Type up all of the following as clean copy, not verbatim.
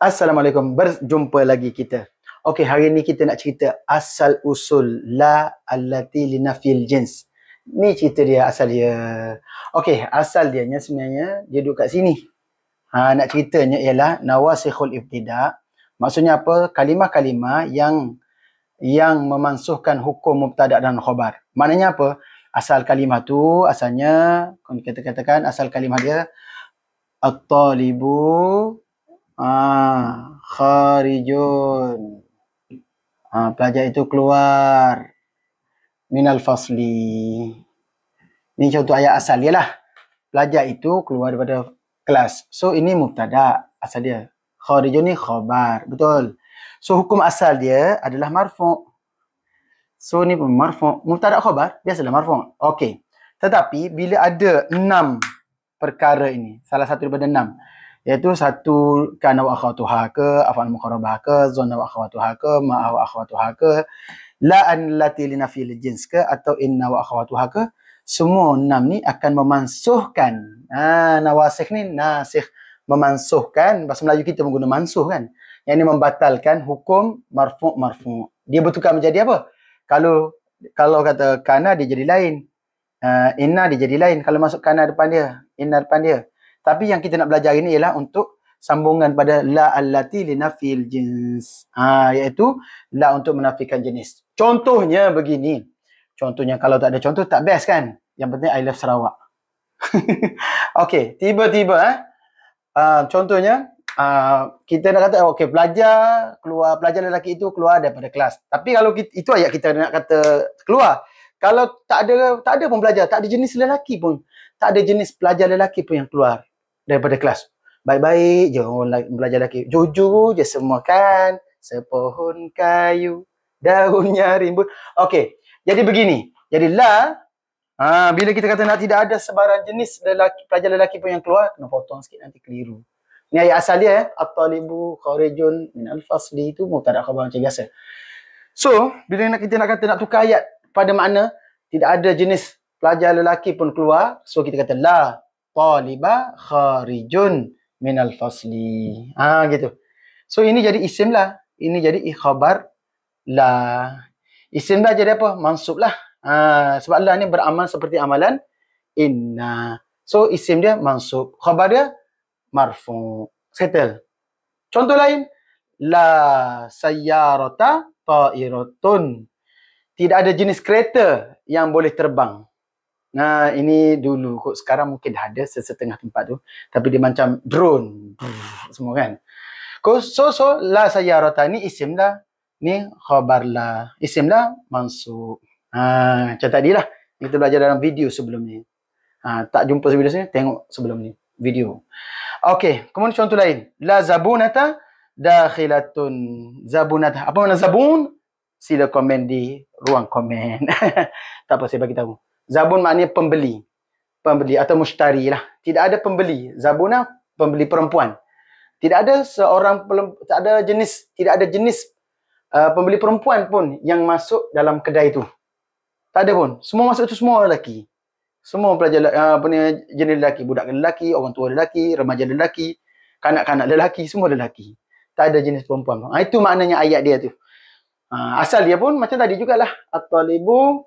Assalamualaikum, berjumpa lagi kita. Okey, hari ni kita nak cerita asal usul la allati linafil jins. Ni cerita dia, asal dia. Okey, asal dia sebenarnya dia duduk kat sini. Nak ceritanya ialah nawasikhul ibtida. Maksudnya apa? Kalimah-kalimah yang memansuhkan hukum mubtada dan khabar. Maknanya apa? Asal kalimah tu asalnya kita katakan asal kalimah dia at-talibu kharijun. Pelajar itu keluar minal fasli. Ini contoh ayat asal dia lah. Pelajar itu keluar daripada kelas. So ini mubtada asal dia. Kharijun ni khabar. Betul. So hukum asal dia adalah marfu'. So ni pun marfu'. Mubtada khabar biasalah marfu'. Okey. Tetapi bila ada 6 perkara ini, salah satu daripada 6, iaitu satu kana wa akhawatuha ke, af'al muqarrabah ke, zanna wa akhawatuha ke, ma'a wa akhawatuha ke, la an lati linafil jins ke, atau inna wa akhawatuha ke, semua 6 ni akan memansuhkan. Nawasikh ni nasikh, memansuhkan. Bahasa Melayu kita mengguna mansuh kan. Yang ini membatalkan hukum marfu'. Dia bertukar menjadi apa? Kalau kata kana dia jadi lain. Inna dia jadi lain. Kalau masuk kana depan dia, inna depan dia. Tapi yang kita nak belajar ini ialah untuk sambungan pada la allati linafil jins. Iaitu la untuk menafikan jenis. Contohnya begini. Contohnya kalau tak ada contoh tak best kan? Yang penting I love Sarawak. Okey, tiba-tiba contohnya kita nak kata okey, pelajar lelaki itu keluar daripada kelas. Tapi kalau itu ayat kita nak kata keluar. Kalau tak ada pun pelajar, tak ada jenis lelaki pun. Tak ada jenis pelajar lelaki pun yang keluar daripada kelas. Baik-baik je orang belajar lelaki. Jujur je semua kan. Sepohon kayu, daunnya rimbun. Okey, jadi begini. Jadi la, bila kita kata tidak ada sebarang jenis pelajar lelaki pun yang keluar, kena potong sikit nanti keliru. Ni ayat asal dia, at-talibu kharijun minal fasli, itu mubtada khabar macam biasa. So, bila kita nak kata nak tukar ayat pada makna tidak ada jenis pelajar lelaki pun keluar, so kita kata la taliba kharijun minal fasli. Gitu. So ini jadi isim lah. Ini jadi khabar la. Isim lah jadi apa? Mansub lah. Sebab la ni beramal seperti amalan inna. So isim dia mansub. Khabar dia marfu'. Settle. Contoh lain. La sayyarata ta'iratun. Tidak ada jenis kereta yang boleh terbang. Ini dulu kot. Sekarang mungkin dah ada setengah tempat tu. Tapi dia macam drone. Semua kan. So la sayyarata ni isim lah. Ni khabar lah. Isim lah mansub. Macam tadi lah. Kita belajar dalam video sebelum ni. Tak jumpa video sini, tengok sebelum ni. Video. Okey. Kemudian contoh lain. La zabunata dakhilatun. Zabunata. Apa makna zabun? Sila komen di ruang komen. Tak apa, saya bagi tahu. Zabun maknanya pembeli. Pembeli atau mushtari lah. Tidak ada pembeli. Zabuna, pembeli perempuan. Tidak ada jenis pembeli perempuan pun yang masuk dalam kedai itu. Tak ada pun. Semua masuk itu semua lelaki. Semua pelajar jenis lelaki. Budak lelaki, orang tua lelaki, remaja lelaki, kanak-kanak lelaki, semua lelaki. Tak ada jenis perempuan. Itu maknanya ayat dia tu. Asal dia pun macam tadi jugalah. At-talibu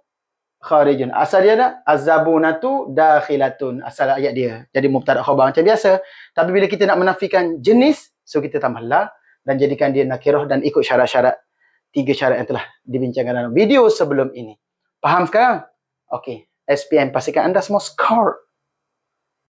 kharijun. Asal dia dah az-zabunatu dakhilatun. Asal ayat dia. Jadi mubtada khabar macam biasa. Tapi bila kita nak menafikan jenis, so kita tambah la dan jadikan dia nakirah dan ikut syarat-syarat. 3 syarat yang telah dibincangkan dalam video sebelum ini. Faham sekarang? Okey. SPM pastikan anda semua skor.